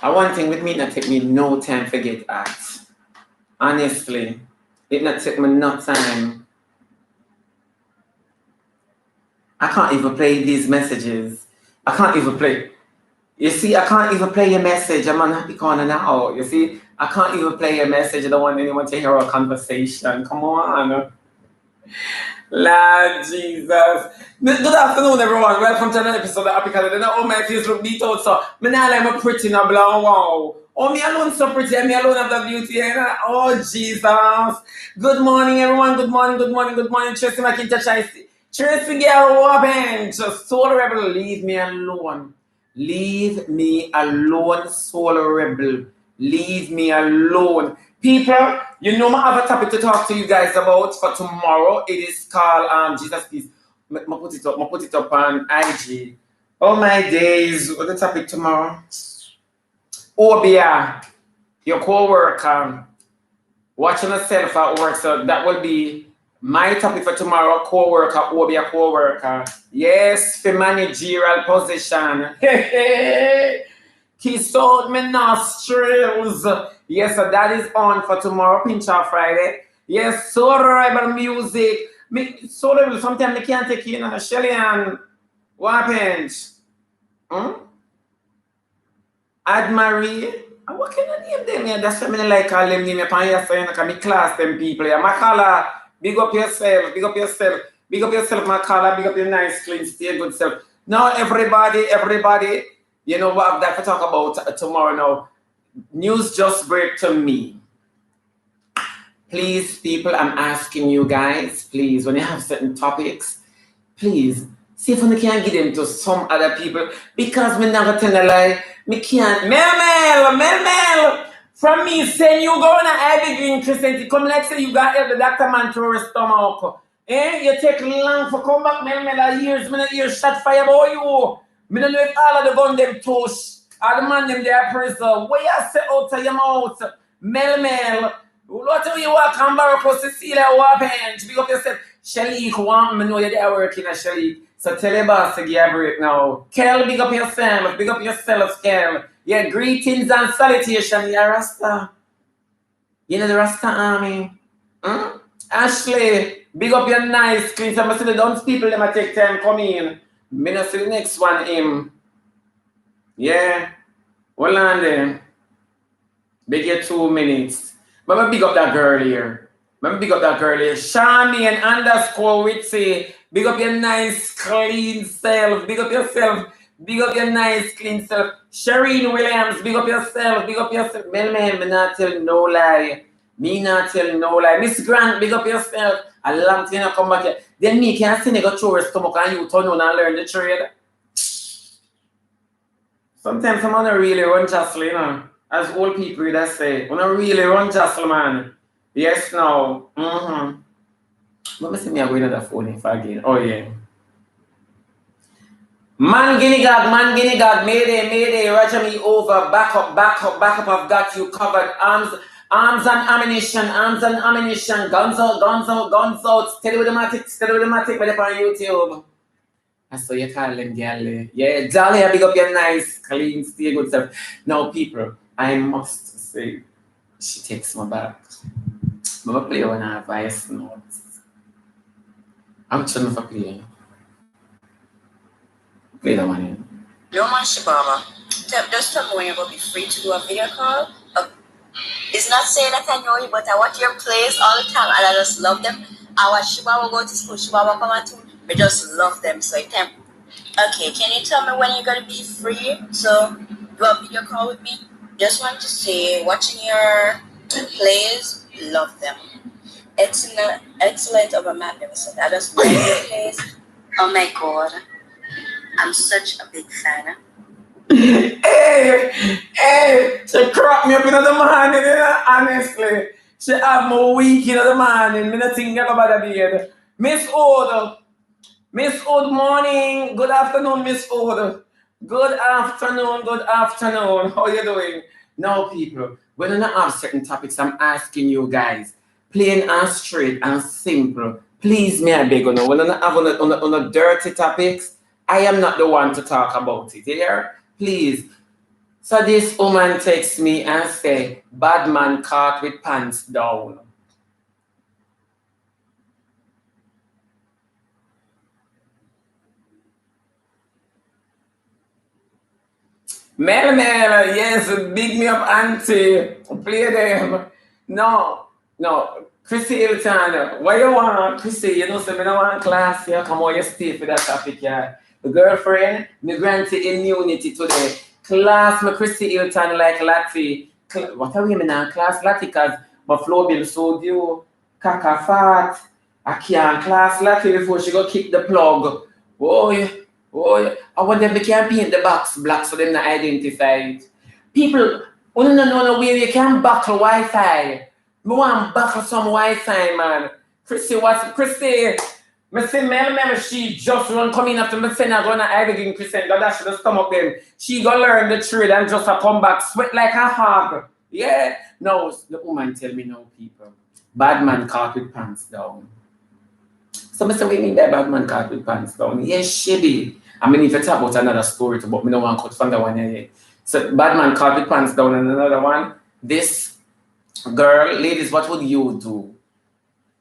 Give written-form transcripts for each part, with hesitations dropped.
And one thing with me, not take me no time to get at. Honestly, it not take me no time. I can't even play these messages. I can't even play. You see, I can't even play your message. I'm on happy corner now. You see, I can't even play your message. I don't want anyone to hear our conversation. Come on. Lord Jesus. Good afternoon, everyone. Welcome to another episode of Happy Corner. Oh, my face look beat out, so me now like my pretty now blown. Wow. Oh, me alone so pretty, and me alone have the beauty. Oh, Jesus. Good morning, everyone. Good morning, good morning, good morning. Tracy McIntosh. Tracy Girl, Robin. Just Soul Rebel, leave me alone. Leave me alone, Soul Rebel. Leave me alone. People, you know I have a topic to talk to you guys about for tomorrow. It is called Jesus Peace. I put it up on IG. Oh my days, what's the topic tomorrow? Obia, your co-worker, watching yourself at work. So that will be my topic for tomorrow, co-worker, Obia co-worker. Yes, for managerial position. Kiss out my nostrils. Yes, so that is on for tomorrow, Pinch Off Friday. Yes, so rebel music. So rebel, sometimes I can't take you, Shelly and what happens? Admarie. What can I name them here? That's what I like call them name upon your friend. Because I class them people here. Makala, big up yourself, big up yourself, big up yourself, Makala, big up your nice, clean, stay good self. Now everybody, you know what I've got to talk about tomorrow now. News just break to me. Please, people, I'm asking you guys, please, when you have certain topics, please, see if we can give them to some other people. Because me never tell a lie. Me can't. Mel, from me saying you go on a Ivy Green Christianity, come like say you got help the doctor man through your stomach. You take long for come back, Mel, years, me not hear shot fire about you. Me don't know if all of the gun them touch. All the man them there prison. Where you say out of your mouth? Mel. What do you walk and barrack us to see like what happens? Big up yourself. Shalik want me know you're there working at Shalik. So tell your boss to give a break now. Kel, big up yourself, Kel. Yeah, greetings and salutations, yeah, Rasta. You know the Rasta army. Ashley, big up your nice clean. So I see the dance people them a take time come in. Me not see the next one him. Yeah. Hold on there. Big you 2 minutes. But I big up that girl here. Shami and underscore Witsy. Big up your nice clean self. Big up yourself. Big up your nice clean self. Shireen Williams. Big up yourself. Mel, me not tell no lie. Me not tell no lie. Miss Grant, big up yourself. A long time I come back here. Then me can see go through your stomach and you turn on and learn the trade. Sometimes I'm gonna really run jostle, you know. As old people that say, when I really run jostle, man. Yes, now. Let me see me going to the phone if again. Oh, yeah. Man, Guinea God, Mayday, Roger me over, back up, I've got you covered. Arms and ammunition, guns out, steady with the matic, but on YouTube. That's what you call them, girl. Yeah, Dolly, big up your nice, clean, stay good self. Now, people, I must say, she takes my back. I'm going to play one of her voice notes. I'm trying to play. Play that one in. Yo, man, Shebada. Just tell me when you're going to be free to do a video call. It's not saying that I know you, but I watch your plays all the time, and I just love them. I watch Shebada go to school, Shebada come out too. I just love them. So okay, can you tell me when you're going to be free? So do a video call with me. Just want to say, watching your plays, love them. Excellent of a magnificent. I just love your plays. Oh my God. I'm such a big fan. Hey, she cracked me up in the morning, you know, honestly. She have more week in the morning, me not think about the bed. Miss Old morning, good afternoon, Miss Old. Good afternoon, how you doing? Now, people, when I don't have certain topics, I'm asking you guys, plain and straight and simple, please, may I beg you, when I don't have on a dirty topics, I am not the one to talk about it, here. Please, So this woman texts me and say, bad man caught with pants down. Mel, yes, big me up auntie. Play them. No, no. Chrissy Hilton, what you want, Chrissy? You know, so me no want class here. Come on, you stay for that topic here. The girlfriend, me grant immunity today. Class me Chrissy Hilton like Lati. What are we in class Lati? Because my flow bill so due. Kaka fat. I can't class Lati before she go kick the plug. Boy. Oh, I want them to can paint the box black so them not identify it. People, oh no, where you can buckle Wi-Fi. Me want buckle some Wi-Fi, man. Chrissy? Me see Mel, she just run coming after me saying I'm gonna everything Chrissy, that should have stomach them. She gonna learn the trade and just come back sweat like a hog. Yeah. No, the woman tell me no, people. Bad man caught with pants down. So I say, what do you mean by bad man caught with pants down? Yes, Shebby. I mean, if you talk about another story, but me no want to cut from the one here. So bad man caught with pants down and another one. This girl, ladies, what would you do?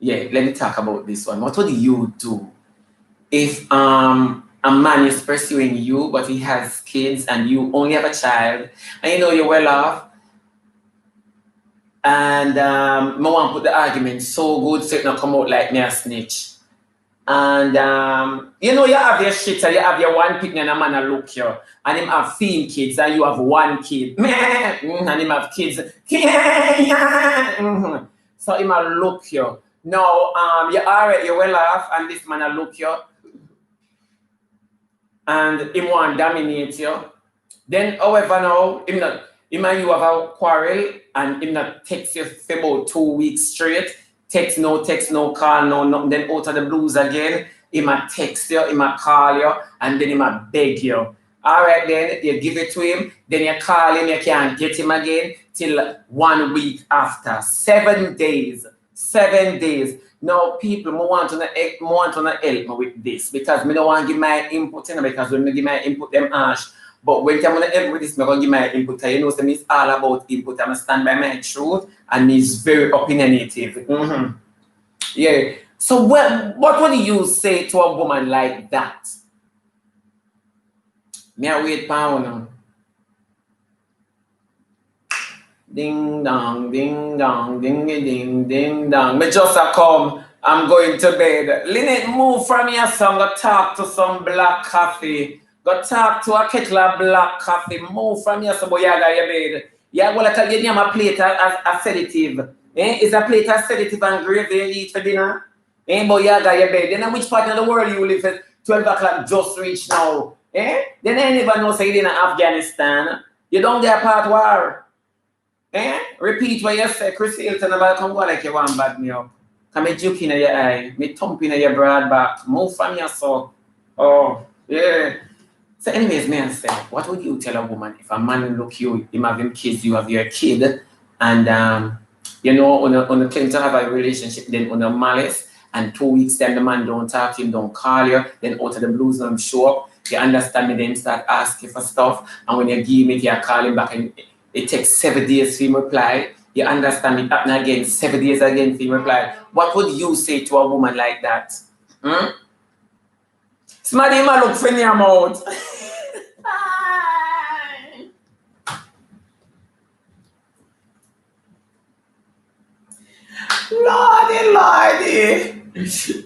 Yeah, let me talk about this one. What would you do if a man is pursuing you, but he has kids and you only have a child, and you know you're well off, and I want to put the argument so good so it not come out like me a snitch. And you know, you have your shit and you have your one picnic and a man a look you. And him have theme kids and you have one kid. And him have kids. So him a look you. Now, you already you well off and this man a look you. And him want dominate you. Then, however, now, him and you have a quarrel and him not text you for about 2 weeks straight. Text, no, call, no, nothing. Then out of the blues again, he might text you, he might call you, and then he might beg you. All right, then you give it to him, then you call him, you can't get him again till 1 week after. 7 days. 7 days. Now, people, I want to help me with this because I don't want to give my input, because when I give my input, them harsh. But when I'm going to help with this, I'm going to give my input. You know, so it's all about input. I'm going to stand by my truth, and it's very opinionative. Mm-hmm. Yeah. So what would you say to a woman like that? Me I wait pound. Ding dong, ding dong, ding ding ding dong. Me just a come. I'm going to bed. Lynette, move from your son. Go talk to some black coffee. Go talk to a kettle of black coffee. Move from your son, boy. You got your bed. Yeah, well, like you name a plate a sedative. Is a plate a sedative and gravy you eat for dinner? Boy, you got your bed. Then which part of the world you live at 12 o'clock just reach now? Then I never know say you in Afghanistan. You don't get a part war. Repeat what you say, Chrissy Hilton about come go like you want bad me up. Come me juke in your eye, me thump in your broad back, move from your soul. Oh, yeah. So anyways, me I say, what would you tell a woman if a man look you, him having kids, you have your kid, and you know, on a claim to have a relationship, then on a malice, and 2 weeks time the man don't talk to him, don't call you, then out of the blues don't show up, you understand me, then start asking for stuff, and when you give me, you call him back and it takes 7 days for him to reply. You understand me? Happen again, 7 days again for him to reply. What would you say to a woman like that? Somebody might look for your mouth. Lordy.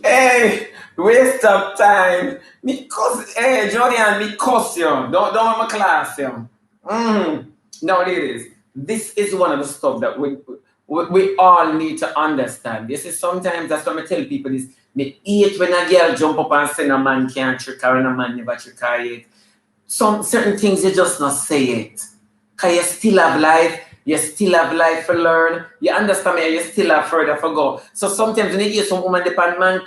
Hey, waste of time. Me cuss, hey, Jodian, me cuss you. Don't have my class you. Now, ladies, this is one of the stuff that we all need to understand. This is sometimes that's what I tell people is me hate when a girl jump up and say a man can't trick her and a man never trick her yet. Some certain things you just not say it. Cause you still have life, you still have life to learn. You understand me? You still have further to go. So sometimes when you hear some woman depend man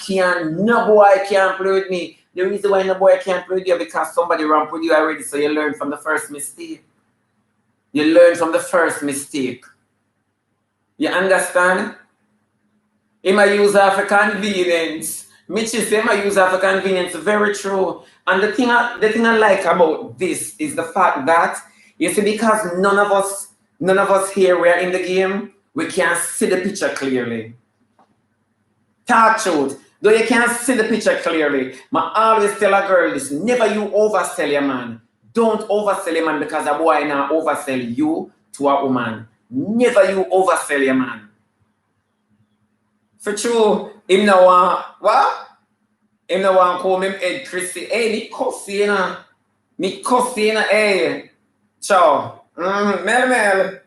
no boy can't play with me. The reason why no boy can't play with you because somebody ramp with you already, so you learn from the first mistake. You learn from the first mistake. You understand? Him a use her for convenience. Mitchie say him a use her for convenience. Very true. And the thing I like about this is the fact that You see, because none of us here, we're in the game, we can't see the picture clearly. Talk truth. Though you can't see the picture clearly, I always tell a girl this, never you oversell your man. Don't oversell your man because a boy now oversell you to a woman. Never you oversell your man. For true, him no want, what? Him no want call him Ed Chrissy. Hey, me cussy, you know. Me cussy, you know, hey. Ciao. Mel.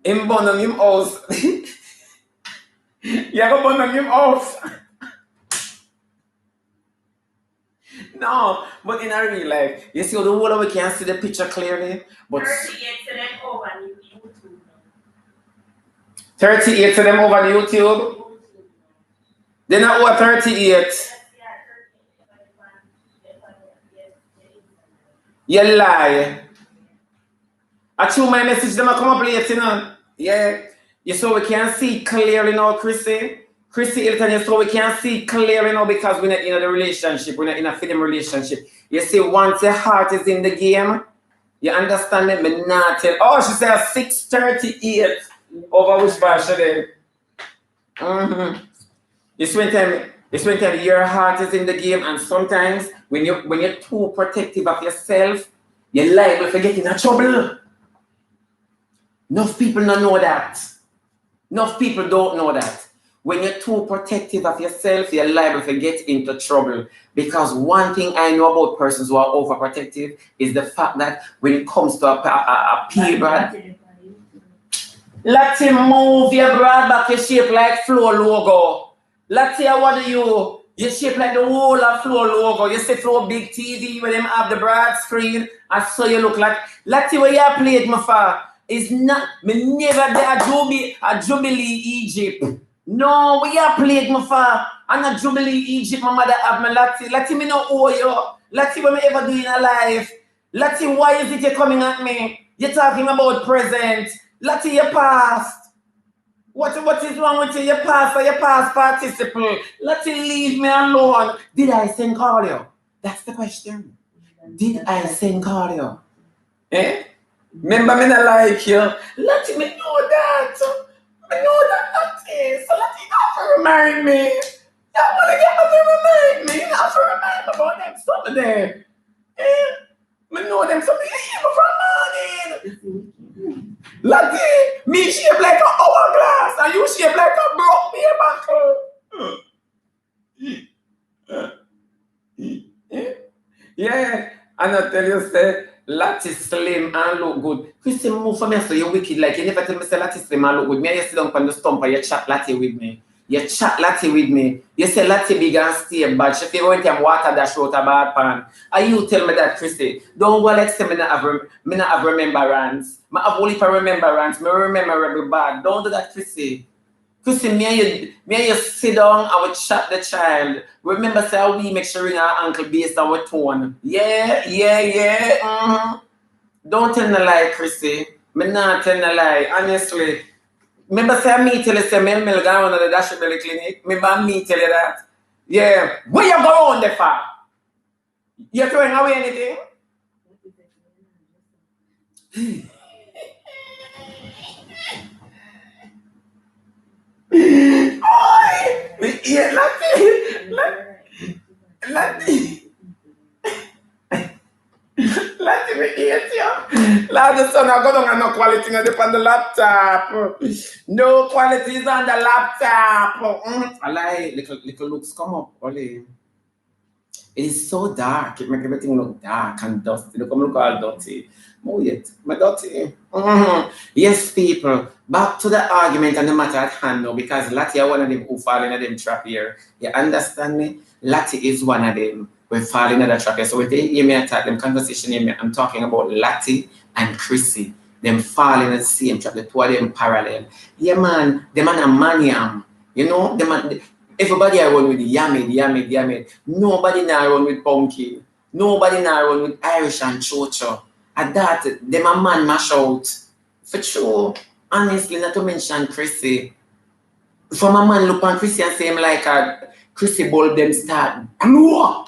Him bun on him house. You go bun on him house. No, but in a real life, you see, the whole of we can't see the picture clearly. But 38 to them over YouTube. 38 to them over YouTube. They're not over 38. You lie. I chew my message, them come up late, you know. Yeah. You saw we can't see clearly now, Chrissy. Chrissy Hilton, you saw we can't see clearly now because we're not in a relationship. We're not in a film relationship. You see, once your heart is in the game, you understand me? Me not tell. Oh, she said 6:38 over which bar she did. It's when time your heart is in the game, and sometimes when you're too protective of yourself, you're liable for getting in trouble. Enough people don't know that. Enough people don't know that. When you're too protective of yourself, you're liable to get into trouble. Because one thing I know about persons who are overprotective is the fact that when it comes to a period, let him move your broad back, your shape like Flow logo. Let's hear what do you? You shape like the whole of Flow logo. You see Flow big TV when them have the broad screen. And so you look like. Let's see where you played my far. It's not, me never there a Jubilee Egypt. No, we are played my far. I'm not Jubilee Egypt, my mother have me. Let's see me no owe you. Let's see what me ever do in a life. Let's see why is it you coming at me? You're talking about present. Let's see your past. What is wrong with you? Your past or your past participle? Let's see leave me alone. Did I send call you? That's the question. Did I send call you? Eh? Remember me not like you. Let me know that. I know that nothing. So let you have to remind me. You want to get to remind me. You have to remind me about them stuff there. Eh? I know them something you hear from morning. Lati, me shape like an hourglass and you shape like a broke beer buckle. Yeah, and I tell you, say, Lati slim and look good. Chrissy, move for me, so you're wicked. Like, you never tell me, say, Lati slim and look good. Me, you sit down on the stump and you chat Lati with me. You chat Lati with me. You say Lati big and stay bad. She feel when time water dash out a bad pan. And you tell me that, Chrissy. Don't go like say me not have remembrance. I have only for remembrance. Me remember rebel bad. Don't do that, Chrissy. Chrissy, me and you sit down and we chat the child. Remember, say how we make sure ring our ankle based on our tone. Yeah. Don't tell no lie, Chrissy. Me not tell no lie, honestly. Remember, say me tell you, say me go on to the Dash Belly Clinic. Remember me tell you that? Yeah. Where you go on there for? You throwing away anything? Yeah, Let me eat you. Last son, I got on no quality on the laptop. No quality is on the laptop. I like little looks come up, Oli. It is so dark. It makes everything look dark and dusty. Look, look all dirty. Oh, yet, my dirty. Yes, people. Back to the argument and the matter at hand now, because Lati are one of them who fall in them trap here. You understand me? Lati is one of them. We fall in that trap here. So if they hear me attack them conversation here, I'm talking about Lati and Chrissy. Them fall in the same trap. The two of them parallel. Yeah, man. The man a maniam. You know, the man. Everybody I run with the Yamid. Nobody now run with Punky. Nobody now run with Irish and Chocho. At that, them a man mash out. For sure. Honestly, not to mention Chrissy. From a man look on Chrissy and say him like a Chrissy bulb them start glow.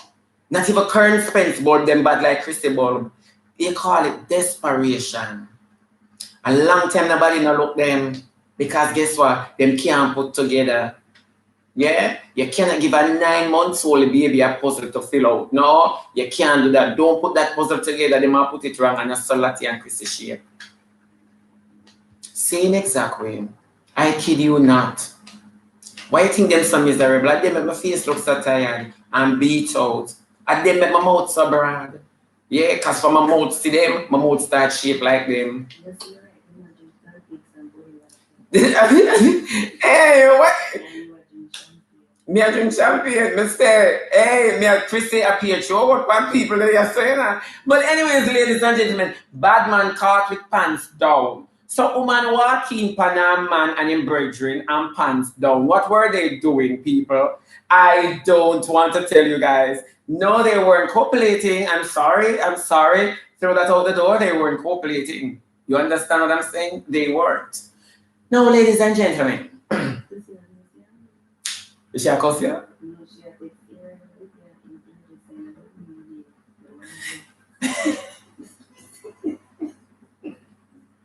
Not even current Spence bulb them bad like Chrissy bulb. they call it desperation. A long time nobody no look them because guess what? Them can't put together. Yeah? You cannot give a 9 months old baby a puzzle to fill out. No, you can't do that. Don't put that puzzle together. They might put it wrong and a salati and Chrissy shape. Same exact way. I kid you not. Why you think them so miserable? I them make my face look so tired and beat out. I them make my mouth so broad. Yeah, because from my mouth see them, my mouth start shaped like them. Hey, what? Me a drink champagne, me say, hey, me a Chrissy appear show what one people they are saying that. But anyways, ladies and gentlemen, bad man caught with pants down. So woman walking pan a man and him brethren and pants down. What were they doing, people? I don't want to tell you guys. No, they weren't copulating. I'm sorry. Throw that out the door. They weren't copulating. You understand what I'm saying? They weren't. Now, ladies and gentlemen. Is she a cuss here?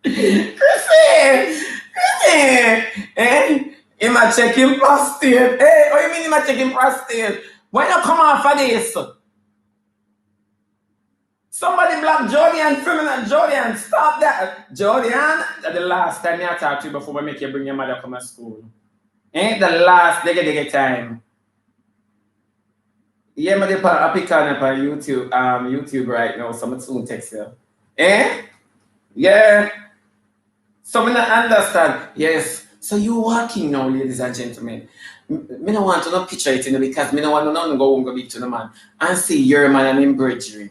Chrissy! Eh? He might check him prostate. Hey, what do you mean he might check him prostate? Why not come off of this? Somebody block Jordan, feminine Jordan. Stop that. Jordan, the last time I talked to you before we make you bring your mother come to school. Ain't the last digga time. Yeah, I pick on up on YouTube right now, so I'm soon text you. Eh? Yeah. So I don't understand. Yes. So you walking now, ladies and gentlemen. Me don't want to no picture it, because me don't want to go home go big to the man and see your man and him brethren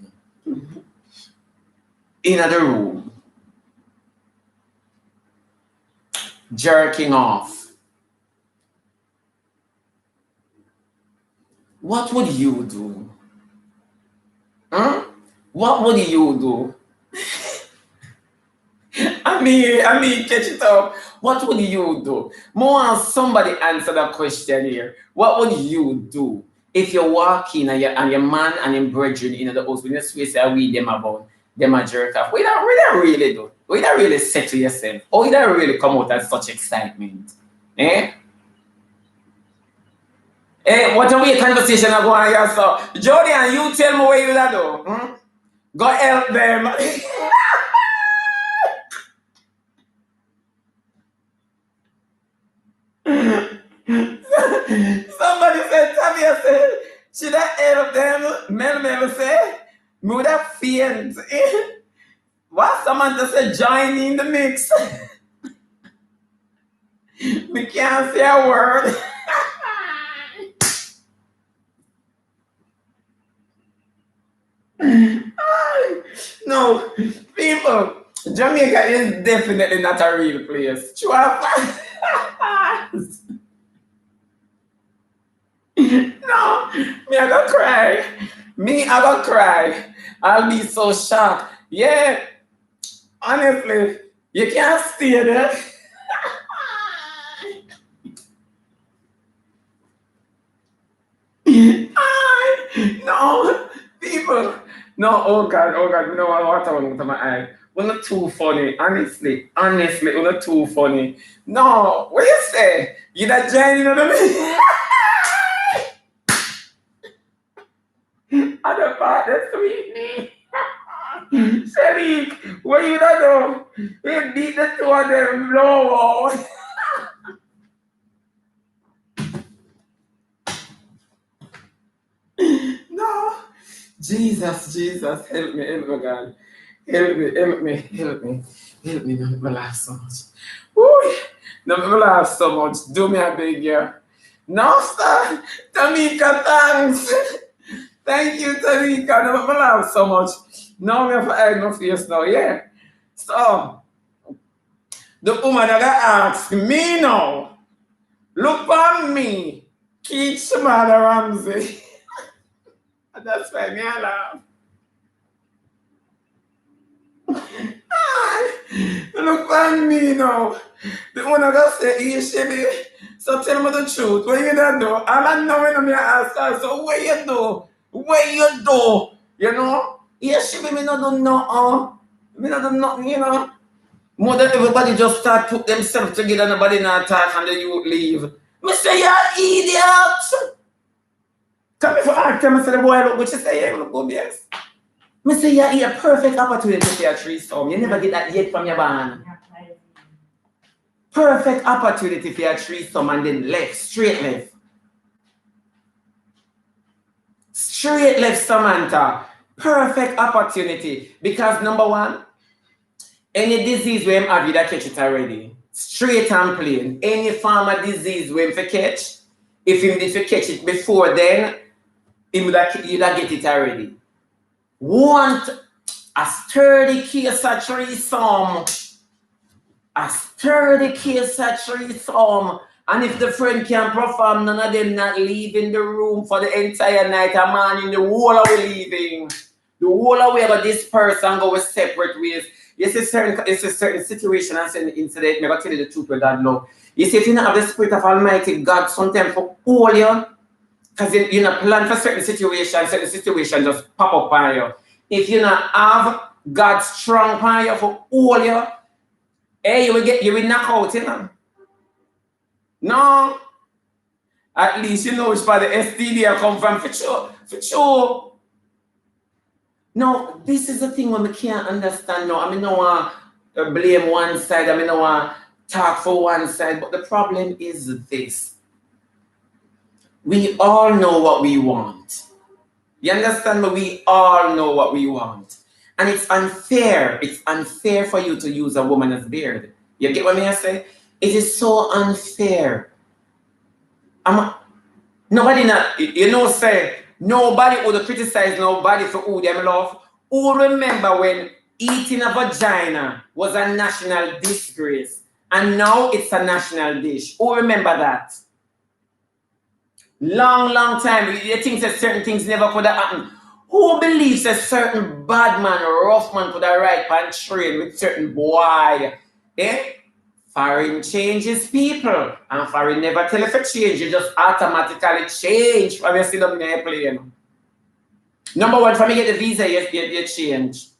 in the room jerking off. What would you do? What would you do? I mean, catch it up. What would you do? More somebody answer that question here. What would you do if you walk in and your man and your brethren in the house when you say we them about them a jerk off? What you really do? What you really say to yourself? Or you really come out as such excitement? Eh? Hey, what a weird conversation I go on here, so Jordan, you tell me what you do. Go help them. Somebody said, Tavia said, should I help them? Mel said, me would have faint. What? Samantha said, join in the mix. We can't say a word. No, people, Jamaica is definitely not a real place. No, me I gonna cry. I'll be so shocked. Yeah, honestly, you can't stay there. No, people. No, oh God, you know what I want to my eye. We're not too funny, honestly, we're not too funny. No, what you say? You that Jenny, you know what I mean? Other part, that's sweet. Shelly, what you that do? We beat the two of them low. No. Jesus, help me, God. Help me, don't me laugh so much. Ooh, don't me laugh so much. Do me a big year. No, sir. Tamika, thanks. Thank you, Tamika. Don't me laugh so much. No, me have to hide my face now, yeah. So, the woman that asked me now, look on me, Keith Shebada Ramsey. That's why me I laugh. Look on me now. The one that say, hey, Shebby, so tell me the truth. What you done do? All I know when I ask her, so what you do? You know? Yeah, she me not do nothing. Me not do nothing, you know. More than everybody just start put themselves together, nobody not talk and then you leave. Me say, you're idiot. Come if I tell me say the boy look good, she say, yeah, you look good, yes. Me say, yeah, a perfect opportunity for a threesome. You never get that yet from your band. Perfect opportunity for a threesome and then left, straight left. Straight left, Samantha. Perfect opportunity. Because number one, any disease we have, you that catch it already. Straight and plain. Any form of disease we have catch, if you catch it before then, you that get it already. Want a sturdy case of threesome. A sturdy case of threesome. And if the friend can perform, none of them not leaving the room for the entire night. A man in the whole of leaving. The whole of where this person go with separate ways. It's a certain situation and certain incident. I'm going to tell you the truth with that love. You see, if you don't have the spirit of Almighty God, sometimes for all you, because you not plan for certain situations just pop up on you. If you not have God strong on you for all you, hey, you will knock out, you know. No. At least you know which part the STD I come from, for sure. For sure. No, this is the thing when we can't understand. No, I mean, no one blame one side. I mean, no one talk for one side. But the problem is this. We all know what we want. You understand me? We all know what we want. And it's unfair. It's unfair for you to use a woman as beard. You get what I say? It is so unfair. Nobody not, you know, say, nobody would criticize nobody for who them love. Who remember when eating a vagina was a national disgrace and now it's a national dish? Who remember that? Long time. You think that certain things never could have happened. Who believes a certain bad man or rough man could have ride and train with certain boy? Eh? Foreign changes people. And foreign never tell if it change. You just automatically change from you sit down in the airplane. Number one, from you get the visa, you change.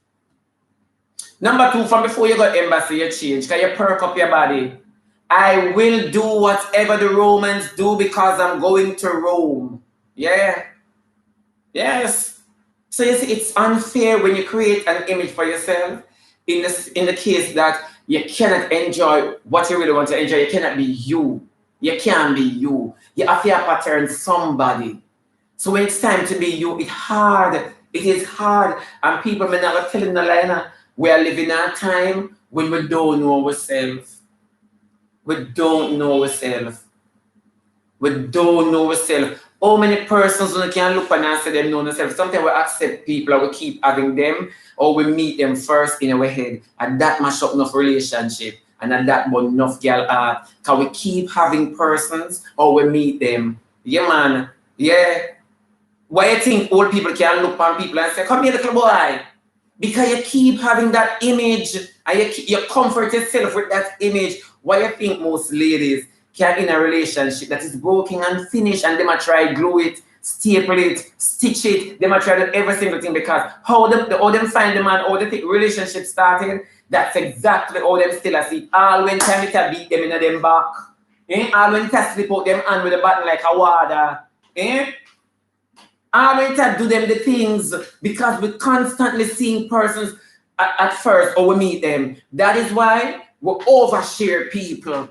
Number two, from before you got embassy, you change. Because you perk up your body. I will do whatever the Romans do because I'm going to Rome. Yeah. Yes. So you see, it's unfair when you create an image for yourself in the case that you cannot enjoy what you really want to enjoy. You cannot be you. You can't be you. You have to pattern somebody. So when it's time to be you, it's hard. It is hard. And people may never tell in the line, we are living in a time when we don't know ourselves. We don't know ourselves. We don't know ourselves. How many persons who can look and say them know themselves? Sometimes we accept people and we keep having them, or we meet them first in our head. And that mash up enough relationship. And that but enough girl art. Can we keep having persons or we meet them? Yeah, man. Yeah. Why you think old people can look on people and say, come here, little boy? Because you keep having that image and you comfort yourself with that image. Why you think most ladies can in a relationship that is broken and finished and they might try glue it, staple it, stitch it, they might try to do every single thing because how them find the man, how they think relationship started, that's exactly how them still see. All when time it beat them in them back. Eh? All when it slip out them hand with a button like a water. Eh? All when it do them the things because we constantly seeing persons at first or we meet them. That is why we overshare people.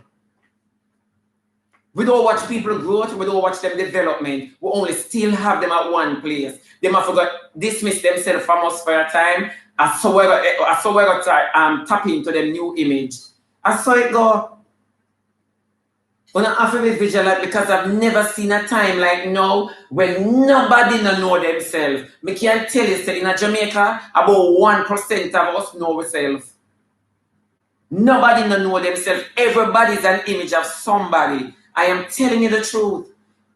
We don't watch people growth, we don't watch them development. We only still have them at one place. They might forget dismiss themselves from us for a time. I saw we got tap into them new image. I saw it go. When I have to be vigilant because I've never seen a time like now when nobody no know themselves. I can tell you, say, in Jamaica, about 1% of us know ourselves. Nobody no know themselves. Everybody's an image of somebody. I am telling you the truth.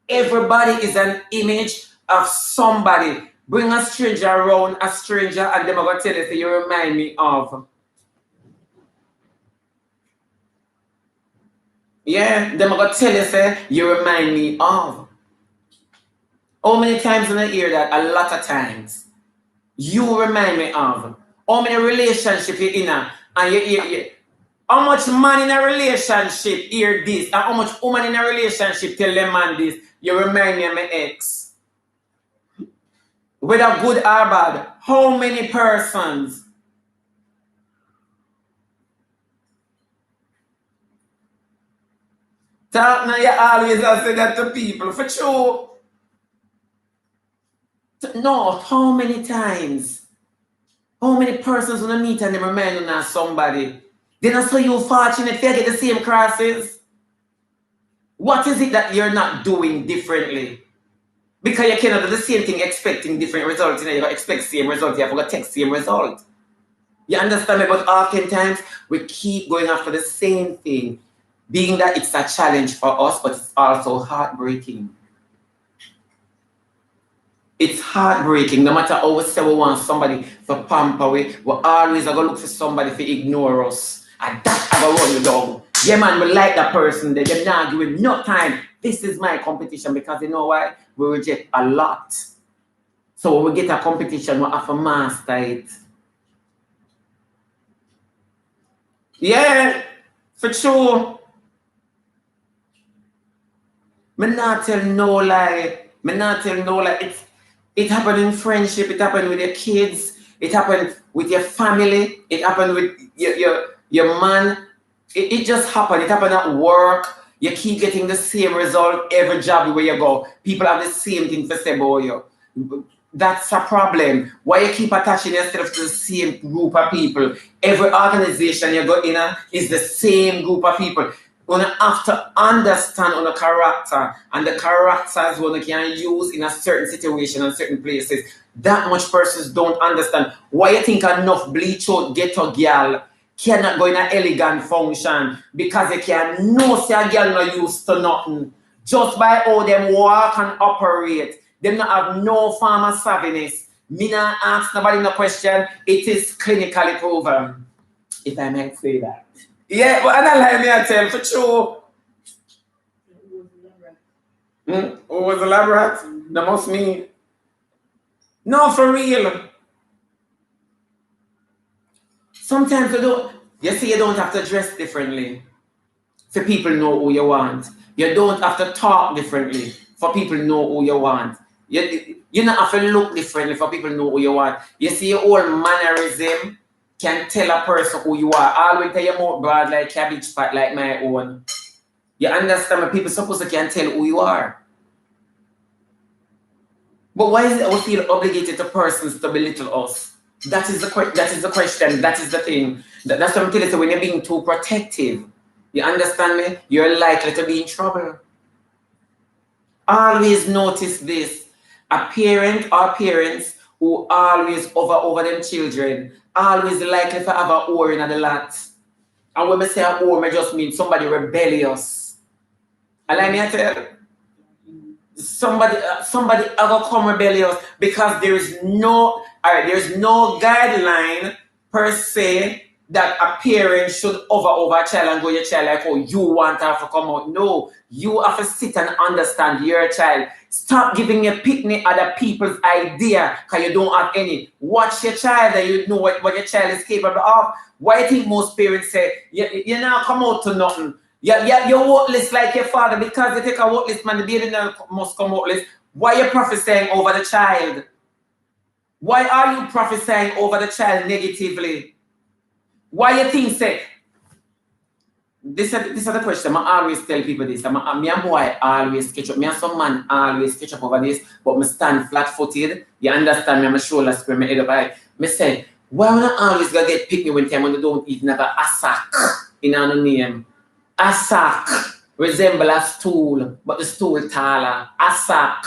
Everybody is an image of somebody. Bring a stranger around, a stranger, and them are going to tell you, say, you remind me of. Yeah, them are going to tell you, say, you remind me of. How many times did I hear that? A lot of times. you remind me of? How many relationships you in and you how much man in a relationship hear this, and how much woman in a relationship tell them man this? You remind me of my ex. Whether good or bad, how many persons? Talk now, you always have to say that to people, for true. No, how many times? How many persons when you meet and they remind you of somebody? Then I saw you fortunate if you get the same crosses. What is it that you're not doing differently? Because you cannot do the same thing expecting different results. You know, you expect same result, you have to take same result. You understand me? But oftentimes we keep going after the same thing, being that it's a challenge for us, but it's also heartbreaking. It's heartbreaking. No matter how we say we want somebody to pamper, we always are going to look for somebody to ignore us. And that I go run you down. Yeah, man, we like that person. They're not giving no time. This is my competition because you know why? We reject a lot. So when we get a competition, we have to master it. Yeah, for sure. Me not tell no lie. Me not tell no lie. It happened in friendship. It happened with your kids. It happened with your family. It happened with your man. It just happened. It happened at work. You keep getting the same result every job where you go. People have the same thing to say about you. That's a problem. Why you keep attaching yourself to the same group of people? Every organization you go in is the same group of people. You have to understand on the character and the characters one can use in a certain situation and certain places. That much persons don't understand. Why you think enough bleach out ghetto girl cannot go in an elegant function because they can know say a girl not used to nothing. Just by how them walk and operate. Them not have no form of savviness. Me not ask nobody no question. It is clinically proven. If I might say that. Yeah, but I don't like me I tell for sure. Who was the lab rat? That must mean. No, for real. Sometimes you see you don't have to dress differently for people know who you want. You don't have to talk differently for people know who you want. You don't have to look differently for people know who you want. You see your whole mannerism can tell a person who you are. Always tell your mouth broad like cabbage pot like my own. You understand me? People supposed to can tell who you are. But why is it we feel obligated to persons to belittle us? That is the question. That is the thing. That's what I'm telling you. When you're being too protective, you understand me? You're likely to be in trouble. Always notice this. A parent or parents who always over them children, always likely to have a whore in the lot. And when I say a whore, I just mean somebody rebellious. And let me tell you, somebody ever come rebellious because there's no guideline per se that a parent should over a child and go your child like, oh, you want her to come out. No, you have to sit and understand your child. Stop giving your picnic other people's idea because you don't have any. Watch your child and you know what your child is capable of. Why do you think most parents say, you now come out to nothing? You're worthless like your father because you take a worthless man, the baby must come worthless. Why are you prophesying over the child? Why are you prophesying over the child negatively? Why you think say? This is the question. I always tell people this. Me and boy always catch up. Me and some man always catch up over this, but me stand flat-footed. You understand me? I'm a shoulder square, my head up. Me say, why would I always gonna get picked me when time when they don't even have a sack in our name? A sack resemble a stool, but the stool taller. A sack.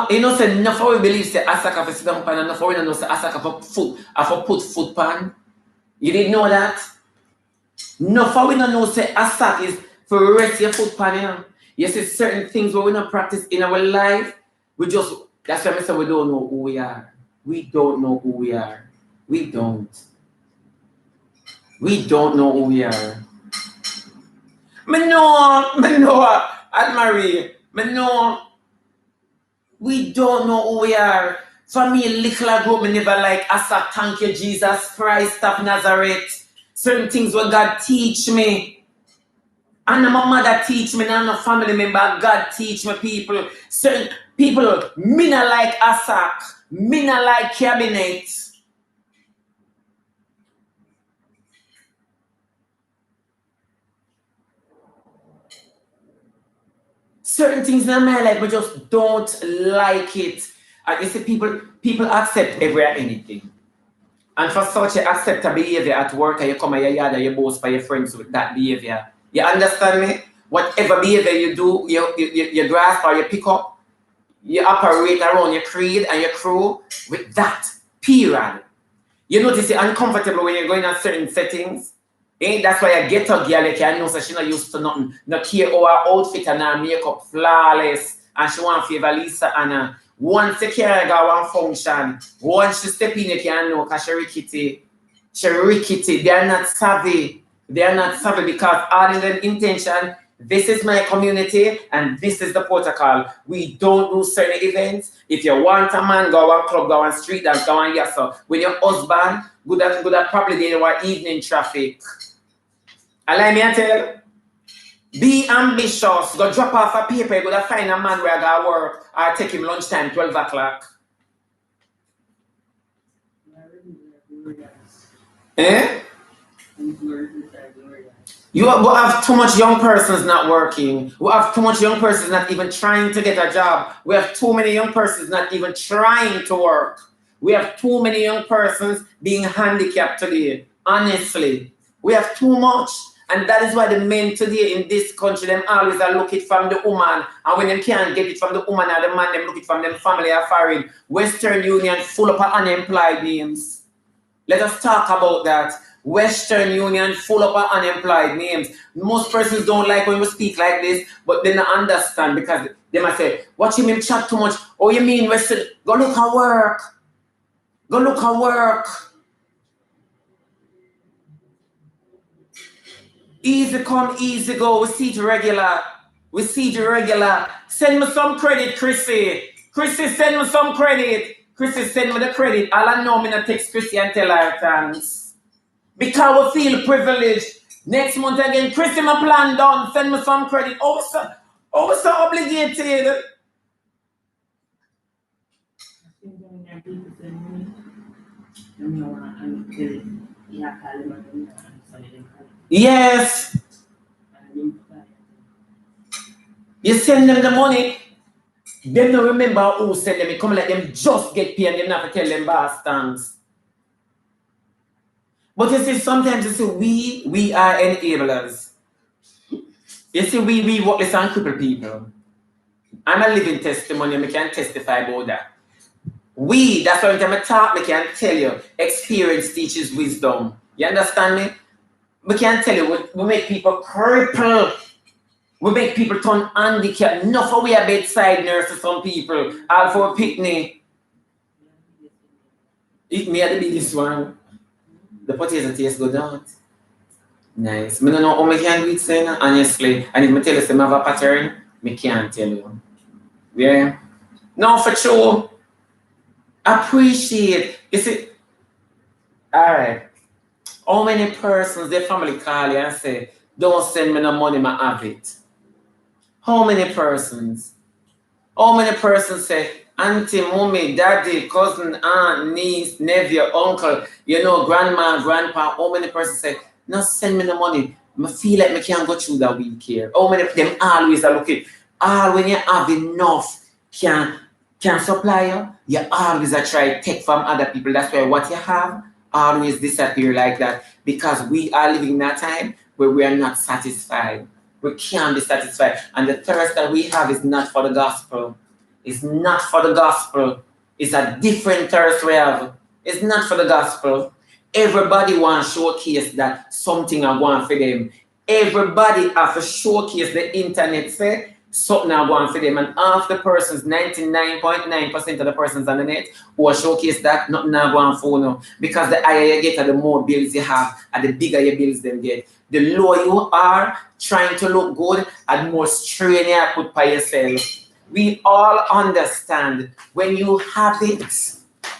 You know, say enough we believe say a sack of a sit down pan, and enough we know say a sack of a foot, of a put foot pan. You didn't know that? Enough we don't know say a sack is for rest your foot pan. Yeah? You see certain things where we don't practice in our life, that's why I say we don't know who we are. We don't know who we are. We don't. We don't know who we are. Me know, Anne-Marie. Me know. We don't know who we are. For me, little ago, me never like, I said, thank you, Jesus Christ of Nazareth. Certain things what God teach me. And my mother teach me, and no family member, God teach me people. Certain people, me not like Asak, me not like cabinet. Certain things in my life, I just don't like it. And you see, people accept every anything. And for such a accept a behavior at work, and you come at your yard and you boast for your friends with that behavior. You understand me? Whatever behavior you do, you grasp or you pick up, you operate around your creed and your crew with that. Period. You notice you're uncomfortable when you're going in certain settings. That's why I get a girl like I know so she not used to nothing. Not care how her outfit and her makeup flawless. And she want to favor Lisa Anna. Once you carry go one function, once she step in, you can know because she rickety. She rickety. They are not savvy. They are not savvy because all in the intention, this is my community and this is the protocol. We don't do certain events. If you want a man, go on club, go on street dance, go on yes, sir. When your husband, good at probably there were evening traffic. Allow me to tell, be ambitious. Go drop off a paper, go to find a man where I go work or take him lunchtime, 12 o'clock. Eh? You have too much young persons not working. We have too much young persons not even trying to get a job. We have too many young persons not even trying to work. We have too many young persons being handicapped today. Honestly, we have too much. And that is why the men today in this country, them always are looking from the woman. And when they can't get it from the woman or the man, them looking from them family or foreign. Western Union full of unemployed names. Let us talk about that. Western Union full of unemployed names. Most persons don't like when we speak like this, but they don't understand because they might say, what you mean chat too much? Oh, you mean Western? Go look at work. Go look at work. Easy come, easy go. We see the regular. We see the regular. Send me some credit, Chrissy. Chrissy, send me some credit. Chrissy, send me the credit. All I know, me not text Chrissy and tell her thanks. Because we feel privileged. Next month again, Chrissy, my plan done. Send me some credit. Oh, so obligated. Yes. You send them the money. They don't remember who sent them. You come let them just get paid and they never tell them boss thanks. But you see, sometimes you see, we are enablers. You see, we work this on crippled people. I'm a living testimony, and I can testify about that. That's why every time I talk, I can tell you, experience teaches wisdom. You understand me? We can tell you, we make people cripple. We make people turn handicapped. Enough for we are bedside nurse to some people. All for a picnic. Eat me at the biggest one. The potato taste good out. Nice. I don't know how I can do it, saying, honestly. And if I tell you I have a pattern, I can't tell you. Yeah. No, for sure. Appreciate. You see, alright. How many persons their family call you and say, don't send me no money, I have it? How many persons? How many persons say, auntie, mommy, daddy, cousin, aunt, niece, nephew, uncle, grandma, grandpa? How many persons say, no, send me the money. I feel like I can't go through that week here. How many of them always are looking? All when you have enough can supply you always are try to take from other people. That's why what you have always disappear like that. Because we are living in that time where we are not satisfied. We can't be satisfied. And the thirst that we have is not for the gospel. It's not for the gospel. It's a different thirst we have. It's not for the gospel. Everybody wants to showcase that something I want for them. Everybody has to showcase the internet say something I want for them. And half the persons, 99.9% of the persons on the net who are showcase that nothing I want for no. Because the higher you get, the more bills you have, and the bigger your bills them get. The lower you are trying to look good, and more strain you put by yourself. We all understand when you have it,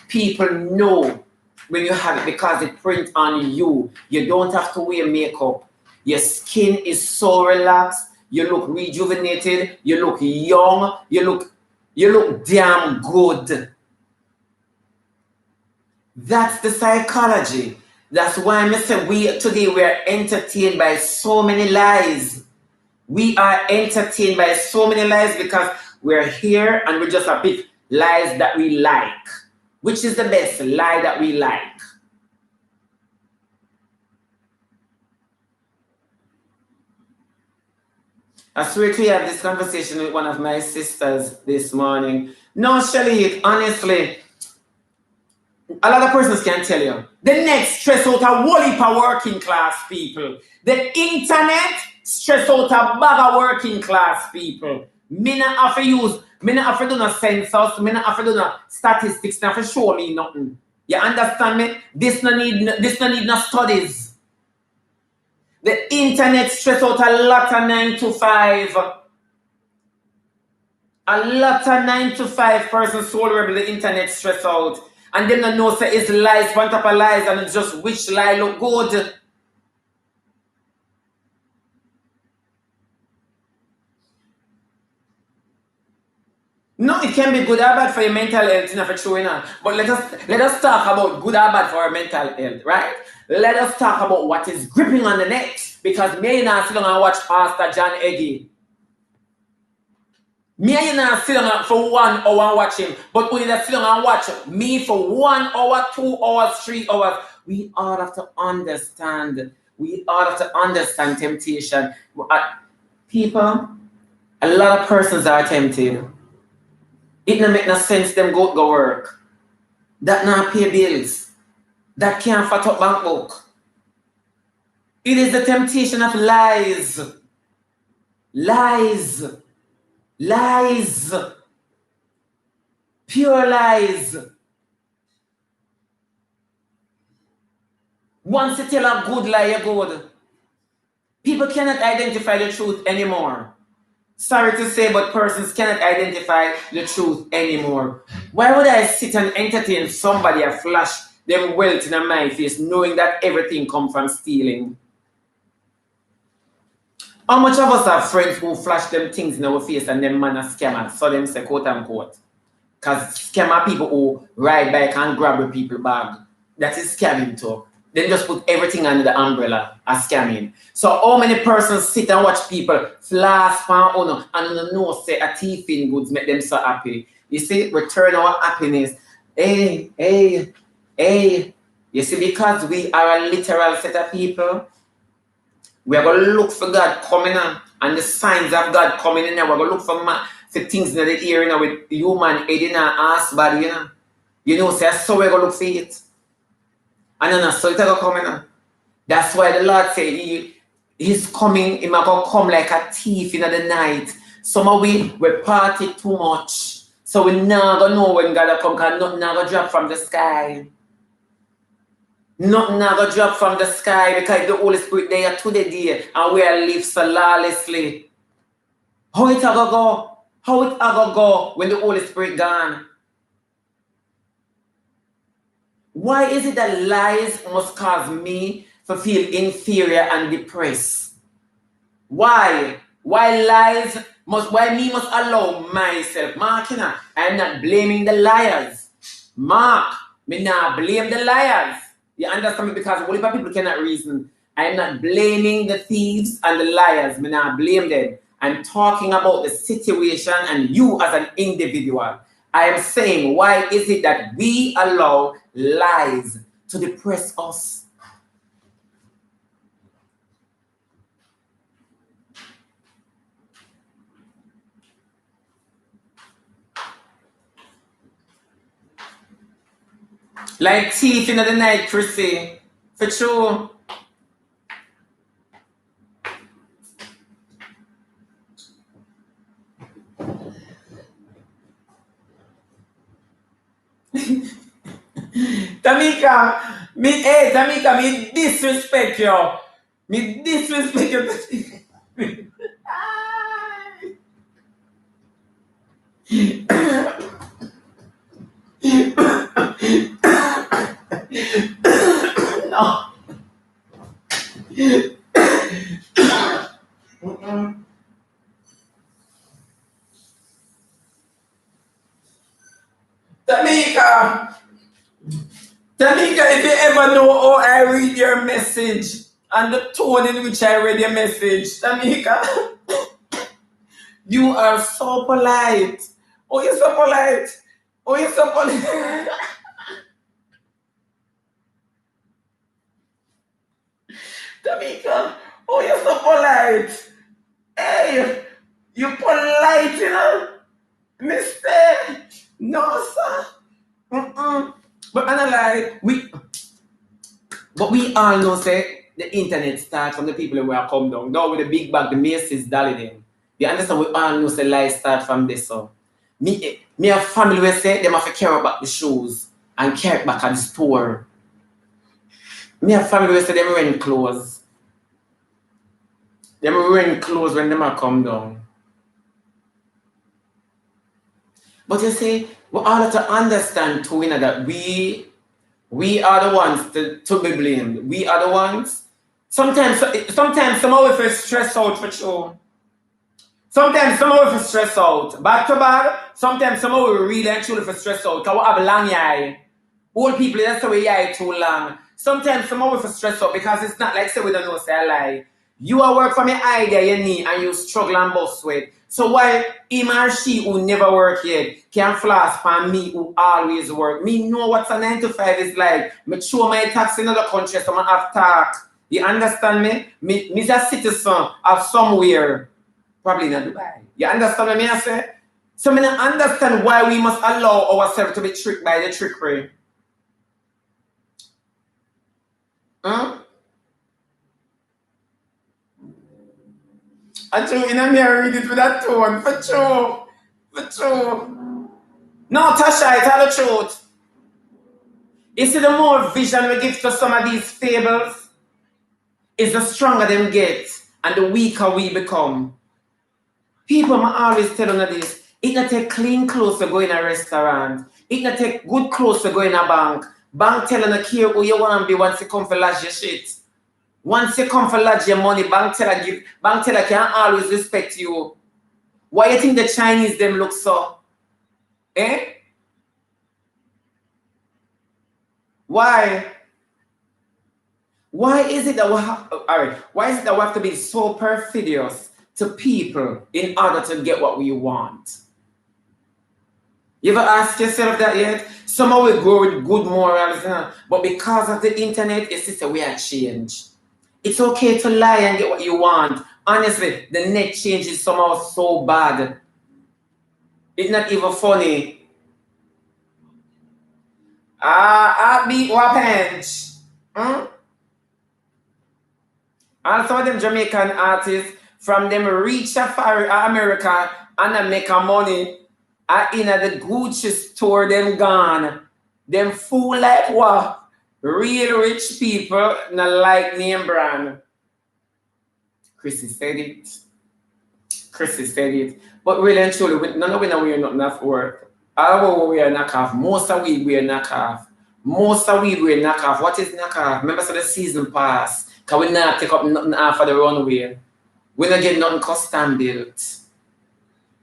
people know when you have it because it prints on you. You don't have to wear makeup. Your skin is so relaxed. You look rejuvenated. You look young. You look damn good. That's the psychology. That's why I say today we are entertained by so many lies. We are entertained by so many lies because we're here and we just pick lies that we like. Which is the best lie that we like? I swear to you, I had this conversation with one of my sisters this morning. No, Shelly, honestly, a lot of persons can tell you. The net stress out a whole heap of working class people. The internet stress out a bag of working class people. Me not have to do no census, me not have to do no statistics, not have to show me nothing. You understand me? This no need no studies. The internet stress out a lot of 9 to 5. A lot of 9 to 5 persons soul rebel the internet stress out. And them don't know say it's lies on top of lies and it's just which lie look good. No, it can be good or bad for your mental health, you know, for true enough. But let us talk about good or bad for our mental health, right? Let us talk about what is gripping on the net. Because me and I sit down and watch Pastor John Eggy. Me and you not sit down for 1 hour and watch him, but we just sit down and watch me for 1 hour, 2 hours, 3 hours. We all have to understand. We all have to understand temptation. People, a lot of persons are tempted. It don't make no sense them go work. That not pay bills. That can't fat up bank book. It is the temptation of lies. Lies. Lies. Pure lies. Once you tell a good lie, you're good. People cannot identify the truth anymore. Sorry to say, but persons cannot identify the truth anymore. Why would I sit and entertain somebody and flash them wealth in my face, knowing that everything comes from stealing? How much of us have friends who flash them things in our face and them man are scammers, so them say quote unquote? Because scammer people who ride bike and grab the people bag, that is scamming too. Then just put everything under the umbrella as scamming. So how many persons sit and watch people flash pan on and know say a thief in goods make them so happy? You see, return our happiness. Hey. You see, because we are a literal set of people, we are going to look for God coming on and the signs of God coming in there. We're going to look for things in the ear, with human head in our ass body, so we're going to look for it. And then so it's going to come in. That's why the Lord said he's coming, he's going to come like a thief in the night. Some of we party too much. So we not going to know when God will come because nothing not going to drop from the sky. Nothing not going to drop from the sky because the Holy Spirit there to the day and we are live so lawlessly. How it going to go? How it going to go when the Holy Spirit gone? Why is it that lies must cause me to feel inferior and depressed? Why? Why me must allow myself? Mark, I'm not blaming the liars. Mark, me not blame the liars. You understand me? Because only people cannot reason. I'm not blaming the thieves and the liars. Me not blame them. I'm talking about the situation and you as an individual. I am saying, why is it that we allow lies to depress us? Like thief in the night, Chrissy. For true. Tamika, me disrespect you. Me disrespect you. No. Mm-mm. Tamika, Tamika, if you ever know how I read your message and the tone in which I read your message, Tamika, you are so polite. Oh, you're so polite. Oh, you're so polite. Tamika, oh, you're so polite. Hey, you polite, you know? Mister. No, sir. Mm-mm. But I like, we all know, say, the internet starts from the people who are come down. Now with the big bag, the Macy's dolly them. You understand? We all know, say, life start from this, so. Me a family will say, them have to carry back the shoes and carry it back at the store. Me a family will say, them rent clothes. Them rent clothes when them are come down. But you see, we all have to understand too, you know, that we are the ones to be blamed. We are the ones. Sometimes some of us stress out for sure. Sometimes some of us stress out. Bad to bad. Sometimes some of us really and truly for stress out. Because we have a long eye. Old people, that's the way eye too long. Sometimes some of us stress out because it's not like say we don't know say I lie. You are work from your idea you need and you struggle and bust with. So why him or she who never work yet can floss for me who always work? Me know what a 9 to 5 is like. Me show my tax in other countries so I have talk. You understand me? Me's a citizen of somewhere. Probably not Dubai. You understand what I say? So I don't understand why we must allow ourselves to be tricked by the trickery. Huh? I true, in a mirror read it with that tone. For true. For true. No, Tasha, I tell the truth. You see, the more vision we give to some of these fables, is the stronger them get and the weaker we become. People might always tell you this. It not take clean clothes to go in a restaurant. It not take good clothes to go in a bank. Bank telling you care who you want to be once you come for lodge your shit. Once you come for lodge your money, bank teller can always respect you. Why you think the Chinese them look so? Eh? Why? Why is it that we have to be so perfidious to people in order to get what we want? You ever ask yourself that yet? Somehow we grow with good morals, but because of the internet, it's just a way of change. It's okay to lie and get what you want. Honestly, the net change is somehow so bad. It's not even funny. Beat what bench? And some of them Jamaican artists from them reach America and they make money. And in the Gucci store, them gone. Them fool like what? Real rich people, not like name brand. Chrissy said it. But really and truly, none of we know we're not enough work. All we are knockoff. Most of we wear knockoff. What is knockoff? Remember, so the season pass. Because we not take up nothing off of the runway. We not get nothing custom built.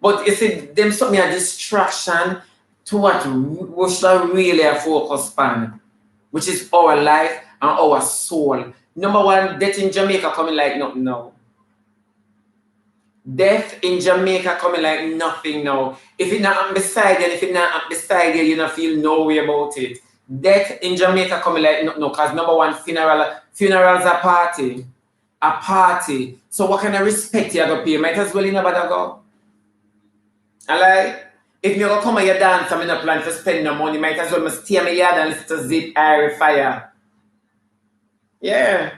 But you see, them something a distraction to what we should really focus on, which is our life and our soul. Number one, death in Jamaica coming like nothing now. Death in Jamaica coming like nothing now. If it's not beside you, you don't feel no way about it. Death in Jamaica coming like nothing now, because number one, funerals are party. A party. So what kind of respect you gonna pay? Might as well you never go. And like, if you're gonna come and you dance, I'm not plan to spend no money, might as well stay in my yard and listen to Zip Airy Fire. Yeah.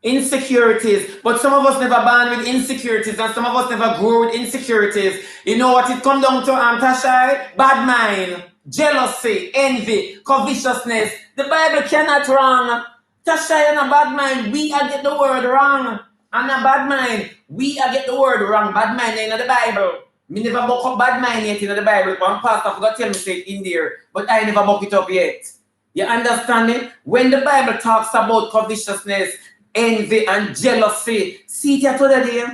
Insecurities. But some of us never born with insecurities and some of us never grew with insecurities. You know what it comes down to, Tashai? Bad mind, jealousy, envy, covetousness. The Bible cannot wrong. Tashai and a bad mind, we get the word wrong. And a bad mind. We are get the word wrong. Bad mind in the Bible. Me never book up bad mind yet in the Bible. One pastor forgot to tell me say it in there. But I never book it up yet. You understand me? When the Bible talks about covetousness, envy, and jealousy, see it here today.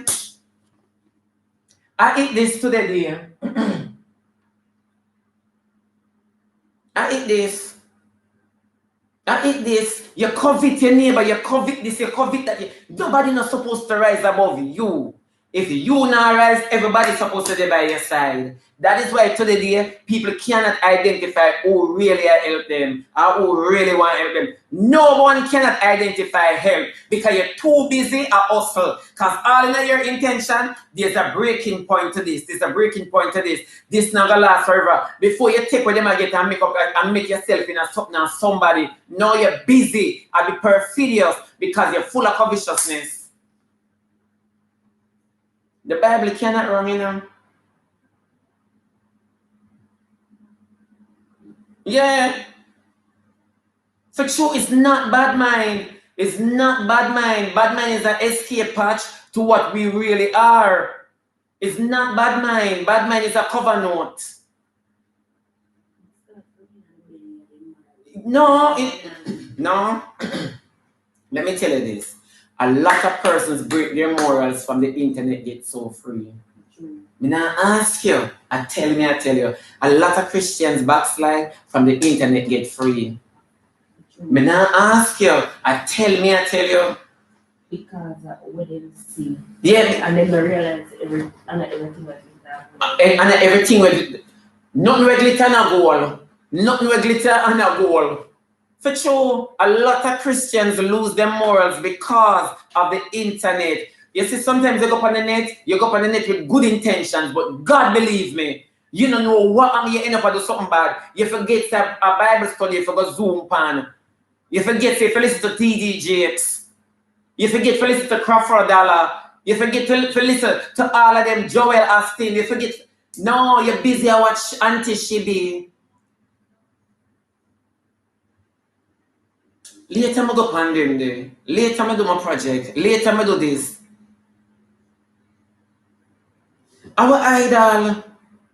I eat this today. I eat this. I eat this. You covet your neighbor. You covet this. You covet that. Nobody not supposed to rise above you. If you not rise, everybody's supposed to be by your side. That is why today people cannot identify who really help them or who really want to help them. No one cannot identify help because you're too busy at hustle. Because all in your intention, there's a breaking point to this. There's a breaking point to this. This not gonna last forever. Before you take with them and get and make up and make yourself in a something and somebody. Now you're busy and be perfidious because you're full of covetousness. The Bible cannot wrong, you know. Yeah. For sure, it's not bad mind. It's not bad mind. Bad mind is an escape patch to what we really are. It's not bad mind. Bad mind is a cover note. No, no. Let me tell you this. A lot of persons break their morals from the internet get so free. Me now ask you, I tell you, a lot of Christians backslide from the internet get free. Me now ask you, I tell you. Because we didn't see. Yeah. And then we realize everything was and everything with nothing with glitter and a goal. Nothing with glitter and a goal. For sure, a lot of Christians lose their morals because of the internet. You see, sometimes you go up on the net with good intentions, but God believe me, you don't know what you end up doing something bad. You forget to a Bible study, you forget Zoom pan. You forget to listen to TD Jakes. You forget to listen to Crawford Dollar. You forget to listen to all of them, Joel Austin. You forget. No, you're busy. I watch Auntie Shibi. Later, I go on them there. Later, I do my project. Later, I do this. Our idol.